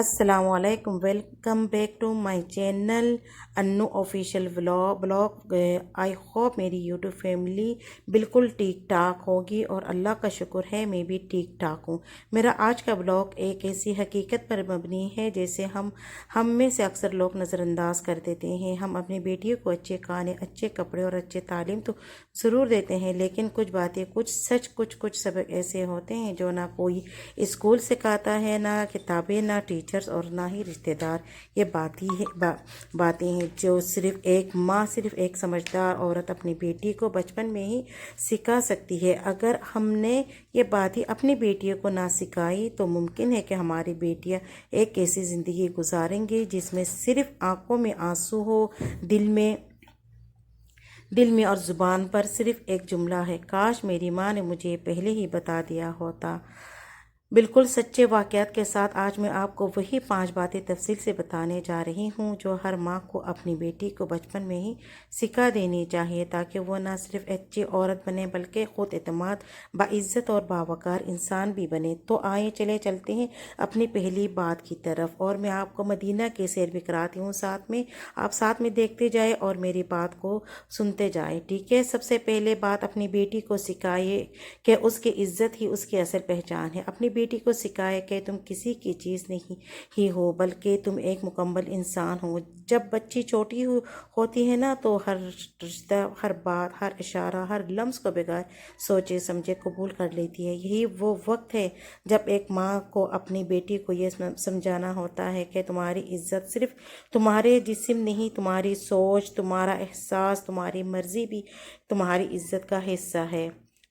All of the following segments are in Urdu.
السلام علیکم، welcome back to my channel Anu official blog. I hope میری یوٹیوب فیملی بالکل ٹھیک ٹھاک ہوگی اور اللہ کا شکر ہے میں بھی ٹھیک ٹھاک ہوں۔ میرا آج کا بلاگ ایک ایسی حقیقت پر مبنی ہے جیسے ہم میں سے اکثر لوگ نظر انداز کر دیتے ہیں۔ ہم اپنی بیٹیوں کو اچھے کھانے، اچھے کپڑے اور اچھے تعلیم تو ضرور دیتے ہیں، لیکن کچھ باتیں، کچھ سچ، کچھ سبق ایسے ہوتے ہیں جو نہ کوئی اسکول سکھاتا ہے، نہ کتابیں، نہ ٹیچرز اور نہ ہی رشتہ دار۔ یہ باتیں ہیں جو صرف ایک سمجھدار عورت اپنی بیٹی کو بچپن میں ہی سکھا سکتی ہے۔ اگر ہم نے یہ باتیں اپنی بیٹیوں کو نہ سکھائی تو ممکن ہے کہ ہماری بیٹیاں ایک ایسی زندگی گزاریں گی جس میں صرف آنکھوں میں آنسو ہو، دل میں اور زبان پر صرف ایک جملہ ہے، کاش میری ماں نے مجھے پہلے ہی بتا دیا ہوتا۔ بالکل سچے واقعات کے ساتھ آج میں آپ کو وہی 5 باتیں تفصیل سے بتانے جا رہی ہوں جو ہر ماں کو اپنی بیٹی کو بچپن میں ہی سکھا دینی چاہیے تاکہ وہ نہ صرف اچھی عورت بنے بلکہ خود اعتماد، باعزت اور باوقار انسان بھی بنے۔ تو آئیں چلتے ہیں اپنی پہلی بات کی طرف، اور میں آپ کو مدینہ کے سیر بھی کراتی ہوں، آپ ساتھ میں دیکھتے جائیں اور میری بات کو سنتے جائیں، ٹھیک ہے؟ سب سے پہلے بات، اپنی بیٹی کو سکھائے کہ اس کی عزت ہی اس کی اصل پہچان ہے۔ اپنی بیٹی کو سکھائے کہ تم کسی کی چیز نہیں ہی ہو بلکہ تم ایک مکمل انسان ہو۔ جب بچی چھوٹی ہوتی ہے نا تو ہر رشتہ، ہر بات، ہر اشارہ، ہر لمس کو بغیر سوچے سمجھے قبول کر لیتی ہے۔ یہی وہ وقت ہے جب ایک ماں کو اپنی بیٹی کو یہ سمجھانا ہوتا ہے کہ تمہاری عزت صرف تمہارے جسم نہیں، تمہاری سوچ، تمہارا احساس، تمہاری مرضی بھی تمہاری عزت کا حصہ ہے۔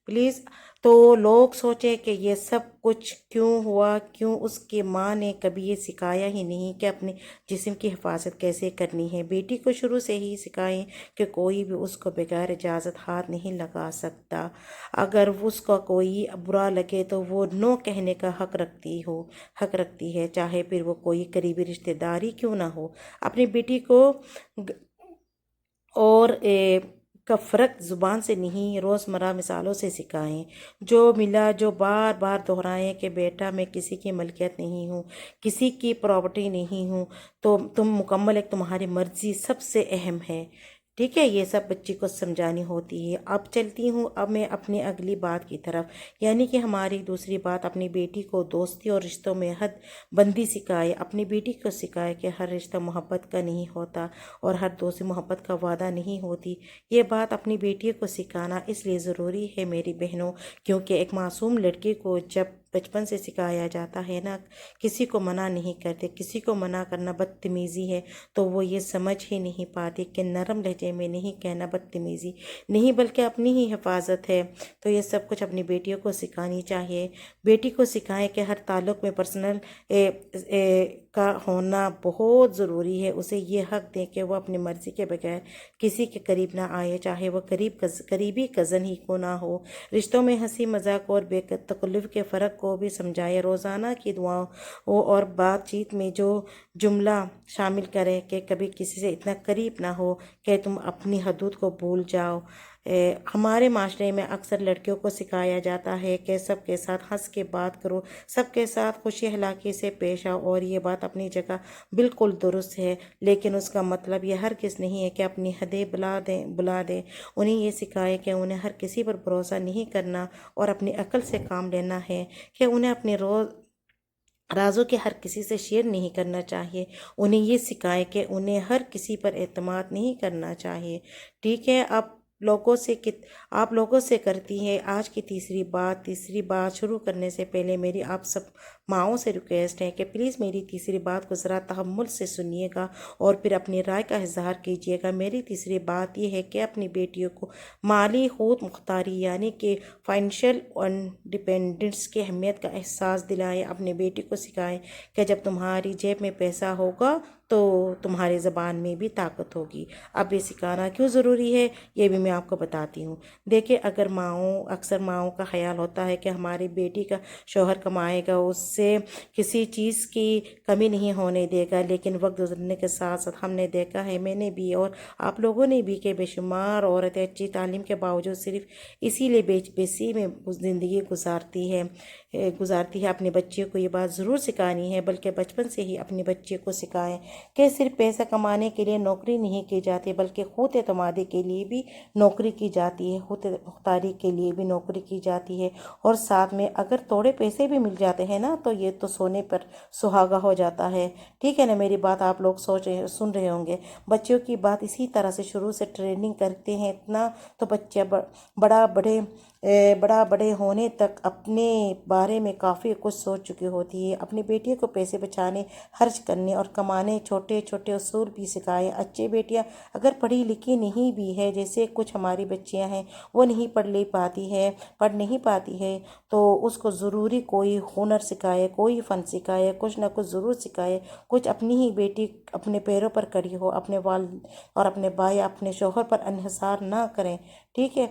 پلیز تو لوگ سوچیں کہ یہ سب کچھ کیوں ہوا، کیوں اس کی ماں نے کبھی یہ سکھایا ہی نہیں کہ اپنے جسم کی حفاظت کیسے کرنی ہے۔ بیٹی کو شروع سے ہی سکھائیں کہ کوئی بھی اس کو بغیر اجازت ہاتھ نہیں لگا سکتا۔ اگر اس کو کوئی برا لگے تو وہ نو کہنے کا حق رکھتی ہے، چاہے پھر وہ کوئی قریبی رشتہ داری کیوں نہ ہو۔ اپنی بیٹی کو اور کا فرق زبان سے نہیں، روزمرہ مثالوں سے سکھائیں، جو بار بار دہرائیں کہ بیٹا میں کسی کی ملکیت نہیں ہوں، کسی کی پراپرٹی نہیں ہوں، تو تم مکمل ایک، تمہاری مرضی سب سے اہم ہے، ٹھیک ہے؟ یہ سب بچی کو سمجھانی ہوتی ہے۔ اب چلتی ہوں میں اپنی اگلی بات کی طرف، یعنی کہ ہماری دوسری بات، اپنی بیٹی کو دوستی اور رشتوں میں حد بندی سکھائے۔ اپنی بیٹی کو سکھائے کہ ہر رشتہ محبت کا نہیں ہوتا اور ہر دوستی محبت کا وعدہ نہیں ہوتی۔ یہ بات اپنی بیٹی کو سکھانا اس لیے ضروری ہے میری بہنوں، کیونکہ ایک معصوم لڑکی کو جب بچپن سے سکھایا جاتا ہے نا، کسی کو منع نہیں کرتے، کسی کو منع کرنا بدتمیزی ہے، تو وہ یہ سمجھ ہی نہیں پاتی کہ نرم لہجے میں نہیں کہنا بدتمیزی نہیں بلکہ اپنی ہی حفاظت ہے۔ تو یہ سب کچھ اپنی بیٹیوں کو سکھانی چاہیے۔ بیٹی کو سکھائیں کہ ہر تعلق میں پرسنل کا ہونا بہت ضروری ہے۔ اسے یہ حق دیں کہ وہ اپنی مرضی کے بغیر کسی کے قریب نہ آئے، چاہے وہ قریبی کزن ہی کیوں نہ ہو۔ رشتوں میں ہنسی مذاق اور بے تکلف کے فرق کو بھی سمجھائے۔ روزانہ کی دعاؤں اور بات چیت میں جو جملہ شامل کریں کہ کبھی کسی سے اتنا قریب نہ ہو کہ تم اپنی حدود کو بھول جاؤ۔ ہمارے معاشرے میں اکثر لڑکیوں کو سکھایا جاتا ہے کہ سب کے ساتھ ہنس کے بات کرو، سب کے ساتھ خوشی اخلاقی سے پیش آؤ، اور یہ بات اپنی جگہ بالکل درست ہے، لیکن اس کا مطلب یہ ہرگز نہیں ہے کہ اپنی حدیں بلا دیں۔ انہیں یہ سکھائے کہ انہیں ہر کسی پر بھروسہ نہیں کرنا اور اپنی عقل سے کام لینا ہے، کہ انہیں اپنے رازوں کے ہر کسی سے شیئر نہیں کرنا چاہیے۔ انہیں یہ سکھائے کہ انہیں ہر کسی پر اعتماد نہیں کرنا چاہیے، ٹھیک ہے؟ آپ لوگوں سے کرتی ہے آج کی تیسری بات شروع کرنے سے پہلے میری آپ سب ماؤں سے ریکویسٹ ہے کہ پلیز میری تیسری بات کو ذرا تحمل سے سنیے گا اور پھر اپنی رائے کا اظہار کیجیے گا۔ میری تیسری بات یہ ہے کہ اپنی بیٹیوں کو مالی خود مختاری یعنی کہ فائنینشیل انڈیپینڈنس کی اہمیت کا احساس دلائیں۔ اپنی بیٹی کو سکھائیں کہ جب تمہاری جیب میں پیسہ ہوگا تو تمہاری زبان میں بھی طاقت ہوگی۔ اب یہ سکھانا کیوں ضروری ہے یہ بھی میں آپ کو بتاتی ہوں۔ دیکھیں، اکثر ماؤں کا خیال ہوتا ہے کہ ہماری بیٹی کا شوہر کمائے گا، اس سے اسے کسی چیز کی کمی نہیں ہونے دے گا۔ لیکن وقت گزرنے کے ساتھ ساتھ ہم نے دیکھا ہے، میں نے بھی اور آپ لوگوں نے بھی، کہ بے شمار عورتیں اچھی تعلیم کے باوجود صرف اسی لیے بےسی میں زندگی گزارتی ہے۔ اپنے بچے کو یہ بات ضرور سکھانی ہے، بلکہ بچپن سے ہی اپنے بچے کو سکھائیں کہ صرف پیسہ کمانے کے لیے نوکری نہیں کی جاتی، بلکہ خود اعتمادی کے لیے بھی نوکری کی جاتی ہے، خود مختاری کے لیے بھی نوکری کی جاتی ہے۔ اور ساتھ میں اگر تھوڑے پیسے بھی مل جاتے ہیں نا، تو یہ تو سونے پر سہاگا ہو جاتا ہے۔ ٹھیک ہے نا، میری بات آپ لوگ سن رہے ہوں گے۔ بچوں کی بات اسی طرح سے شروع سے ٹریننگ کرتے ہیں اتنا، تو بچہ بڑا بڑے ہونے تک اپنے بارے میں کافی کچھ سوچ چکی ہوتی ہے۔ اپنی بیٹی کو پیسے بچانے، خرچ کرنے اور کمانے چھوٹے چھوٹے اصول بھی سکھائیں۔ اچھی بیٹیاں اگر پڑھی لکھی نہیں بھی ہے، جیسے کچھ ہماری بچیاں ہیں، وہ نہیں پڑھ نہیں پاتی ہے، تو اس کو ضروری کوئی ہنر سکھائے، کوئی فن سکھائے، کچھ نہ کچھ ضرور سکھائے۔ کچھ اپنی ہی بیٹی اپنے پیروں پر کھڑی ہو، اپنے والد اور اپنے بھائی، اپنے شوہر پر انحصار نہ کریں۔ ٹھیک ہے،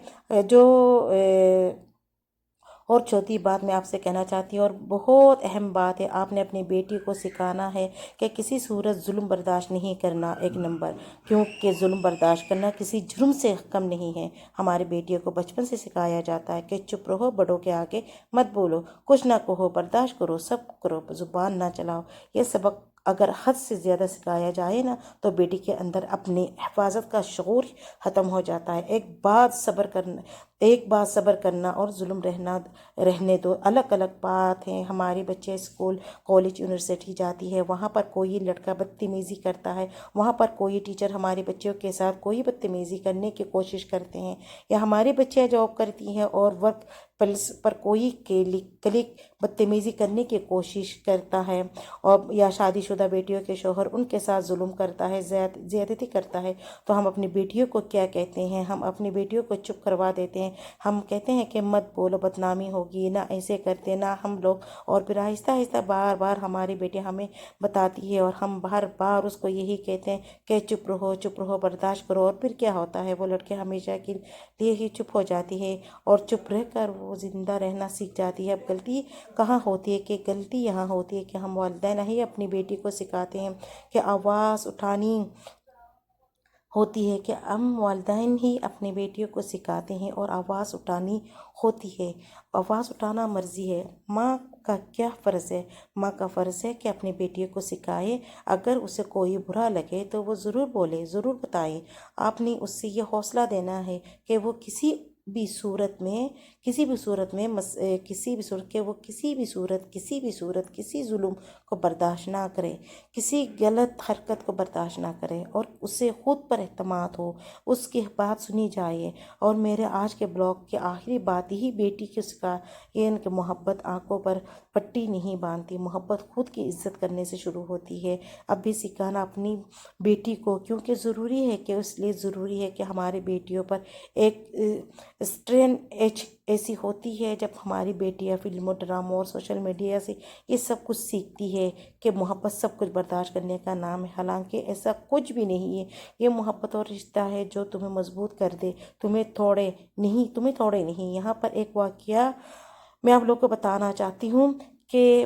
اور چوتھی بات میں آپ سے کہنا چاہتی ہوں، اور بہت اہم بات ہے، آپ نے اپنی بیٹی کو سکھانا ہے کہ کسی صورت ظلم برداشت نہیں کرنا۔ ایک نمبر، کیونکہ ظلم برداشت کرنا کسی جرم سے کم نہیں ہے۔ ہماری بیٹیوں کو بچپن سے سکھایا جاتا ہے کہ چپ رہو، بڑوں کے آگے مت بولو، کچھ نہ کہو، برداشت کرو، سب کرو، زبان نہ چلاؤ۔ یہ سبق اگر حد سے زیادہ سکھایا جائے نا، تو بیٹی کے اندر اپنی حفاظت کا شعور ختم ہو جاتا ہے۔ ایک بات صبر کرنا اور ظلم رہنے دو، الگ الگ بات ہے۔ ہماری بچے اسکول، کالج، یونیورسٹی جاتی ہے، وہاں پر کوئی لڑکا بدتمیزی کرتا ہے، وہاں پر کوئی ٹیچر ہمارے بچوں کے ساتھ کوئی بدتمیزی کرنے کی کوشش کرتے ہیں، یا ہماری بچیاں جاب کرتی ہیں اور ورک پلیس پر کوئی کلیگ بدتمیزی کرنے کی کوشش کرتا ہے، اور یا شادی شدہ بیٹیوں کے شوہر ان کے ساتھ ظلم کرتا ہے، زیادتی کرتا ہے، تو ہم اپنی بیٹیوں کو کیا کہتے ہیں؟ ہم اپنی بیٹیوں کو چپ کروا دیتے ہیں۔ ہم کہتے ہیں کہ مت بولو، بدنامی ہوگی، نہ ایسے کرتے نہ ہم لوگ، اور پھر آہستہ آہستہ بار بار ہماری بیٹی ہمیں بتاتی ہے، اور ہم بار بار اس کو یہی کہتے ہیں کہ چپ رہو، برداشت کرو، اور پھر کیا ہوتا ہے؟ وہ لڑکے ہمیشہ کے لیے ہی چپ ہو جاتی ہے، اور چپ رہ کر وہ زندہ رہنا سیکھ جاتی ہے۔ اب غلطی کہاں ہوتی ہے؟ کہ غلطی یہاں ہوتی ہے کہ ہم والدین ہی اپنی بیٹی کو سکھاتے ہیں کہ آواز اٹھانی ہوتی ہے، کہ ہم والدین ہی اپنی بیٹیوں کو سکھاتے ہیں، اور آواز اٹھانی ہوتی ہے۔ آواز اٹھانا مرضی ہے۔ ماں کا کیا فرض ہے؟ ماں کا فرض ہے کہ اپنی بیٹیوں کو سکھائے، اگر اسے کوئی برا لگے تو وہ ضرور بولے، ضرور بتائے۔ آپ نے اس سے یہ حوصلہ دینا ہے کہ وہ کسی بھی صورت میں کسی ظلم کو برداشت نہ کرے، کسی غلط حرکت کو برداشت نہ کرے، اور اسے خود پر اعتماد ہو، اس کی بات سنی جائے۔ اور میرے آج کے بلاگ کی آخری بات یہی بیٹی کی یہ ان کہ محبت آنکھوں پر پٹی نہیں باندھتی، محبت خود کی عزت کرنے سے شروع ہوتی ہے۔ اب بھی سکھانا اپنی بیٹی کو، کیونکہ ضروری ہے، کہ اس لیے ضروری ہے کہ ہماری بیٹیوں پر ایک اسٹرین ایسی ہوتی ہے، جب ہماری بیٹیاں فلموں، ڈراموں اور سوشل میڈیا سے یہ سب کچھ سیکھتی ہے کہ محبت سب کچھ برداشت کرنے کا نام ہے، حالانکہ ایسا کچھ بھی نہیں ہے۔ یہ محبت اور رشتہ ہے جو تمہیں مضبوط کر دے، تمہیں توڑے نہیں۔ یہاں پر ایک واقعہ میں آپ لوگوں کو بتانا چاہتی ہوں، کہ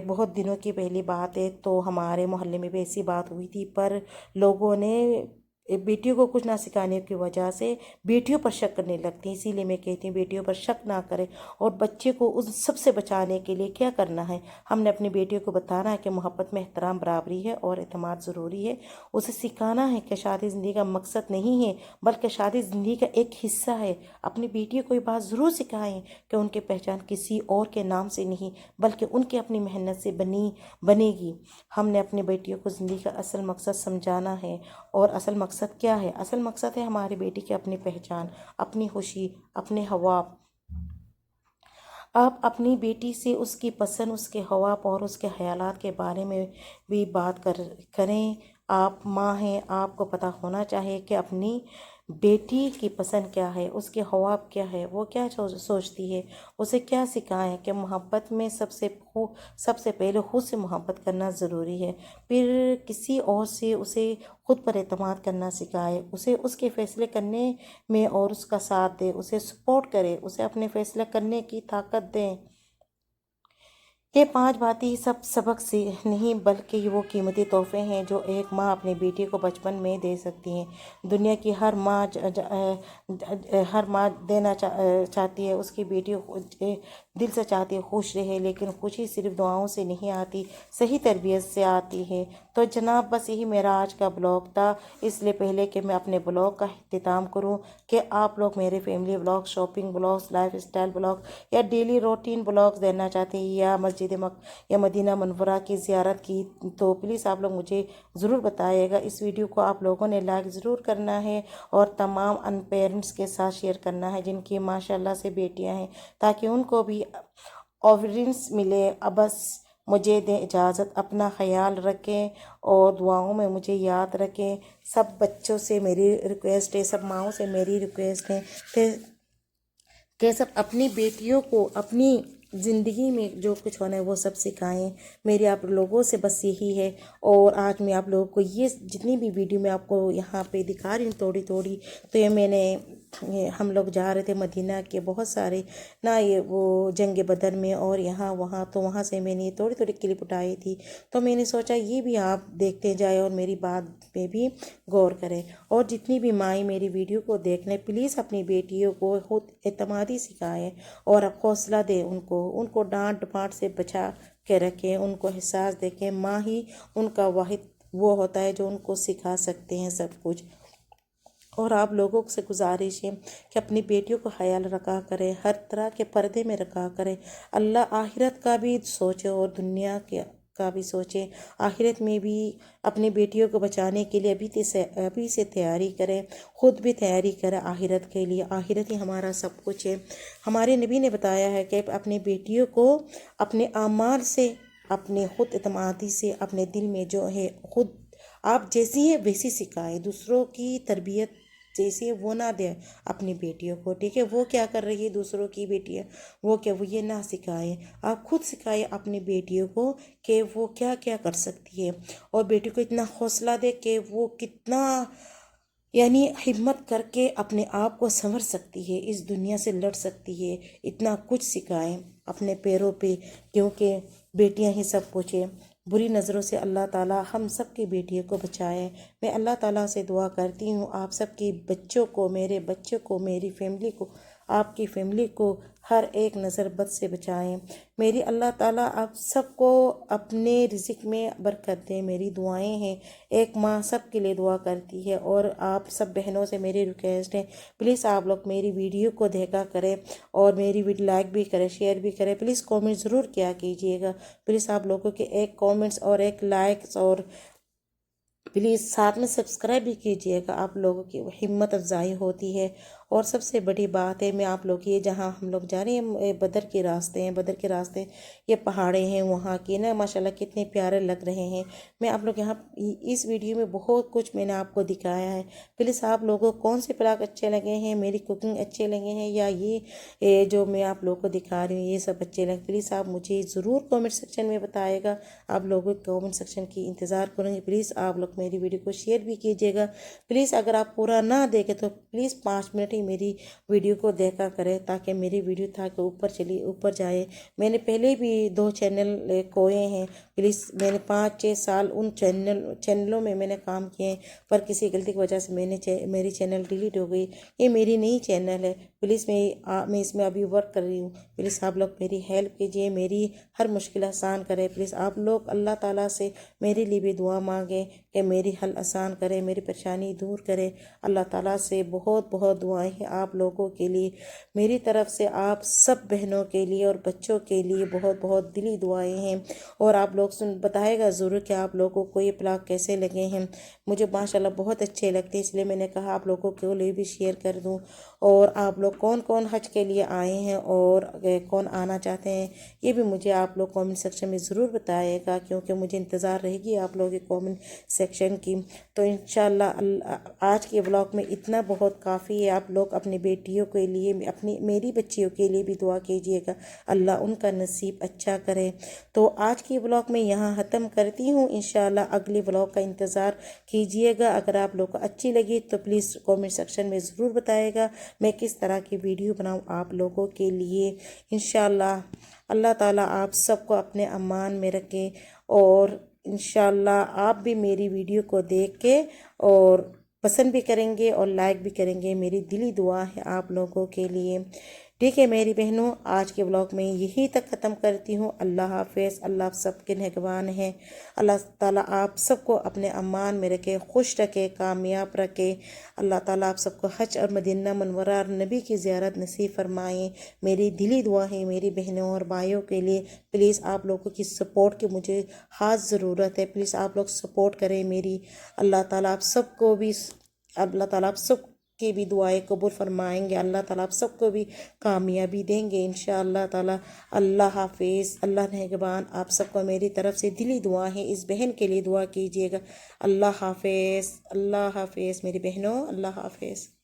بہت دنوں کی پہلی بات ہے، تو ہمارے محلے میں بھی ایسی بات ہوئی تھی، پر لوگوں نے بیٹیوں کو کچھ نہ سکھانے کی وجہ سے بیٹیوں پر شک کرنے لگتی ہیں۔ اسی لیے میں کہتی ہوں بیٹیوں پر شک نہ کریں، اور بچے کو ان سب سے بچانے کے لیے کیا کرنا ہے؟ ہم نے اپنی بیٹیوں کو بتانا ہے کہ محبت میں احترام، برابری ہے، اور اعتماد ضروری ہے۔ اسے سکھانا ہے کہ شادی زندگی کا مقصد نہیں ہے، بلکہ شادی زندگی کا ایک حصہ ہے۔ اپنی بیٹیوں کو یہ بات ضرور سکھائیں کہ ان کی پہچان کسی اور کے نام سے نہیں، بلکہ ان کی اپنی محنت سے بنے گی۔ ہم نے اپنی بیٹیوں کو زندگی کا اصل مقصد سمجھانا ہے، اور اصل مقصد کیا ہے؟ اصل مقصد ہے ہماری بیٹی کی اپنی پہچان، اپنی خوشی، اپنے خواب۔ آپ اپنی بیٹی سے اس کی پسند، اس کے خواب اور اس کے خیالات کے بارے میں بھی بات کریں۔ آپ ماں ہیں، آپ کو پتہ ہونا چاہیے کہ اپنی بیٹی کی پسند کیا ہے، اس کے خواب کیا ہے، وہ کیا سوچتی ہے۔ اسے کیا سکھائیں کہ محبت میں سب سے پہلے خود سے محبت کرنا ضروری ہے، پھر کسی اور سے اسے خود پر اعتماد کرنا سکھائے، اسے اس کے فیصلے کرنے میں اور اس کا ساتھ دے، اسے سپورٹ کرے، اسے اپنے فیصلے کرنے کی طاقت دیں۔ یہ 5 باتیں سب سبق سے نہیں بلکہ وہ قیمتی تحفے ہیں جو ایک ماں اپنی بیٹی کو بچپن میں دے سکتی ہیں۔ دنیا کی ہر ماں دینا چاہتی ہے اس کی بیٹی دل سے چاہتی ہے خوش رہے، لیکن خوشی صرف دعاؤں سے نہیں آتی، صحیح تربیت سے آتی ہے۔ تو جناب بس یہی میرا آج کا بلاگ تھا۔ اس لیے پہلے کہ میں اپنے بلاگ کا اختتام کروں کہ آپ لوگ میرے family blog, shopping blogs, life style blog یا ڈیلی روٹین بلاگز دینا چاہتے ہیں یا یا مدینہ منورہ کی زیارت کی، تو پلیز آپ لوگ مجھے ضرور بتائیے گا۔ اس ویڈیو کو آپ لوگوں نے لائک ضرور کرنا ہے اور تمام ان پیرنٹس کے ساتھ شیئر کرنا ہے جن کی ماشاءاللہ سے بیٹیاں ہیں، تاکہ ان کو بھی آفرینس ملے۔ بس مجھے دیں اجازت، اپنا خیال رکھیں اور دعاؤں میں مجھے یاد رکھیں۔ سب بچوں سے میری ریکویسٹ ہے، سب ماؤں سے میری ریکویسٹ ہے کہ سب اپنی بیٹیوں کو اپنی زندگی میں جو کچھ ہونا ہے وہ سب سکھائیں۔ میری آپ لوگوں سے بس یہی ہے۔ اور آج میں آپ لوگوں کو یہ جتنی بھی ویڈیو میں آپ کو یہاں پہ دکھا رہی ہوں تھوڑی تھوڑی، تو ہم لوگ جا رہے تھے مدینہ کے بہت سارے یہ وہ جنگ بدر میں اور یہاں وہاں، تو وہاں سے میں نے تھوڑی تھوڑی کلپ اٹھائی تھی، تو میں نے سوچا یہ بھی آپ دیکھتے جائیں اور میری بات پہ بھی غور کریں۔ اور جتنی بھی مائیں میری ویڈیو کو دیکھ لیں، پلیز اپنی بیٹیوں کو خود اعتمادی سکھائیں اور حوصلہ دیں، ان کو ڈانٹ ڈپاٹ سے بچا کے رکھیں، ان کو احساس دے کہ ماں ہی ان کا واحد وہ ہوتا ہے جو ان کو سکھا سکتے ہیں سب کچھ۔ اور آپ لوگوں سے گزارش ہے کہ اپنی بیٹیوں کو خیال رکھا کریں، ہر طرح کے پردے میں رکھا کریں۔ اللہ آخرت کا بھی سوچے اور دنیا کا بھی سوچے۔ آخرت میں بھی اپنی بیٹیوں کو بچانے کے لیے ابھی سے تیاری کریں، خود بھی تیاری کریں آخرت کے لیے۔ آخرت ہی ہمارا سب کچھ ہے۔ ہمارے نبی نے بتایا ہے کہ اپنی بیٹیوں کو اپنے اعمال سے، اپنے خود اعتمادی سے، اپنے دل میں جو ہے خود آپ جیسی ہیں ویسی سکھائیں، دوسروں کی تربیت جیسے وہ نہ دیں اپنی بیٹیوں کو، ٹھیک ہے؟ وہ کیا کر رہی ہے دوسروں کی بیٹیاں، وہ یہ نہ سکھائیں۔ آپ خود سکھائیں اپنی بیٹیوں کو کہ وہ کیا کیا کر سکتی ہے، اور بیٹی کو اتنا حوصلہ دے کہ وہ کتنا ہمت کر کے اپنے آپ کو سنور سکتی ہے، اس دنیا سے لڑ سکتی ہے۔ اتنا کچھ سکھائیں اپنے پیروں پہ، کیونکہ بیٹیاں ہی سب کچھ ہے۔ بری نظروں سے اللہ تعالیٰ ہم سب کی بیٹیوں کو بچائے۔ میں اللہ تعالیٰ سے دعا کرتی ہوں آپ سب کی بچوں کو، میرے بچوں کو، میری فیملی کو، آپ کی فیملی کو ہر ایک نظر بد سے بچائیں۔ میری اللہ تعالیٰ آپ سب کو اپنے رزق میں برکت دیں، میری دعائیں ہیں۔ ایک ماں سب کے لیے دعا کرتی ہے، اور آپ سب بہنوں سے میری ریکویسٹ ہے پلیز آپ لوگ میری ویڈیو کو دیکھا کریں اور میری ویڈیو لائک بھی کریں، شیئر بھی کریں، پلیز کامنٹ ضرور کیا کیجیے گا۔ پلیز آپ لوگوں کے ایک کامنٹس اور ایک لائکس، اور پلیز ساتھ میں سبسکرائب بھی کیجیے گا، آپ لوگوں کی ہمت افزائی ہوتی ہے۔ اور سب سے بڑی بات ہے، میں آپ لوگ یہ جہاں ہم لوگ جا رہے ہیں بدر کے راستے ہیں، بدر کے راستے یہ پہاڑیں ہیں وہاں کی نا، ماشاءاللہ کتنے پیارے لگ رہے ہیں۔ میں آپ لوگ یہاں اس ویڈیو میں بہت کچھ میں نے آپ کو دکھایا ہے۔ پلیز آپ لوگوں کو کون سے پلاگ اچھے لگے ہیں، میری کوکنگ اچھے لگے ہیں، یا یہ جو میں آپ لوگوں کو دکھا رہی ہوں یہ سب اچھے لگے، پلیز آپ مجھے ضرور کامنٹ سیکشن میں بتائے گا۔ آپ لوگوں کے کامنٹ سیکشن کی انتظار کروں گی۔ پلیز آپ لوگ میری ویڈیو کو شیئر بھی کیجیے گا۔ پلیز اگر آپ پورا نہ دیکھیں تو پلیز 5 منٹ ہی میری ویڈیو کو دیکھا کریں، تاکہ میری ویڈیو اوپر جائے۔ میں نے پہلے بھی 2 چینل کھوئے ہیں، پلیز میں نے 5-6 سال ان چینلوں میں نے کام کیے ہیں، پر کسی غلطی کی وجہ سے میری چینل ڈیلیٹ ہو گئی۔ یہ میری نئی چینل ہے، پلیز میں اس میں ابھی ورک کر رہی ہوں۔ پلیز آپ لوگ میری ہیلپ کیجیے، میری ہر مشکل آسان کرے۔ پلیز آپ لوگ اللہ تعالیٰ سے میرے لیے بھی دعا مانگیں کہ میری حل آسان کرے، میری پریشانی دور کرے۔ اللہ تعالیٰ سے بہت بہت دعائیں ہیں آپ لوگوں کے لیے، میری طرف سے آپ سب بہنوں کے لیے اور بچوں کے لیے بہت بہت دلی دعائیں ہیں۔ اور آپ لوگ بتائے گا ضرور کہ آپ لوگوں کو یہ پلاگ کیسے لگے ہیں۔ مجھے ماشاءاللہ بہت اچھے لگتے ہیں، اس لیے میں نے کہا آپ لوگوں کے لیے بھی شیئر کر دوں۔ اور آپ لوگ کون کون حج کے لیے آئے ہیں اور کون آنا چاہتے ہیں، یہ بھی مجھے آپ لوگ کامنٹ سیکشن میں ضرور بتائے گا، کیونکہ مجھے انتظار رہے گی آپ لوگوں کے کامنٹ سیکشن کی۔ تو انشاءاللہ آج کے ولاگ میں اتنا بہت کافی ہے۔ آپ لوگ اپنی بیٹیوں کے لیے، میری بچیوں کے لیے بھی دعا کیجیے گا، اللہ ان کا نصیب اچھا کرے۔ تو آج کی ولاگ میں یہاں ختم کرتی ہوں، انشاءاللہ اگلی ولاگ کا انتظار کیجیے گا۔ اگر آپ لوگ کو اچھی لگی تو پلیز کامنٹ سیکشن میں ضرور بتائے گا۔ میں کس طرح کی ویڈیو بناؤں آپ لوگوں کے لیے۔ انشاءاللہ اللہ تعالیٰ آپ سب کو اپنے امان میں رکھے، اور انشاءاللہ آپ بھی میری ویڈیو کو دیکھ کے اور پسند بھی کریں گے اور لائک بھی کریں گے۔ میری دلی دعا ہے آپ لوگوں کے لیے۔ ٹھیک ہے میری بہنوں، آج کے ولاگ میں یہی تک ختم کرتی ہوں۔ اللہ حافظ۔ اللہ آپ سب کے نگہبان ہے۔ اللہ تعالیٰ آپ سب کو اپنے امان میں رکھے، خوش رکھے، کامیاب رکھے۔ اللہ تعالیٰ آپ سب کو حج اور مدینہ منورہ اور نبی کی زیارت نصیب فرمائیں۔ میری دلی دعا ہے میری بہنوں اور بھائیوں کے لیے۔ پلیز آپ لوگوں کی سپورٹ کی مجھے خاص ضرورت ہے۔ پلیز آپ لوگ سپورٹ کریں میری۔ اللہ تعالیٰ آپ سب کو بھی اللہ تعالیٰ آپ سب کی بھی دعائیں قبول فرمائیں گے۔ اللہ تعالیٰ آپ سب کو بھی کامیابی دیں گے انشاءاللہ تعالیٰ۔ اللہ حافظ۔ اللہ نگہبان۔ آپ سب کو میری طرف سے دلی دعا ہے، اس بہن کے لیے دعا کیجیے گا۔ اللہ حافظ۔ اللہ حافظ میری بہنوں۔ اللہ حافظ۔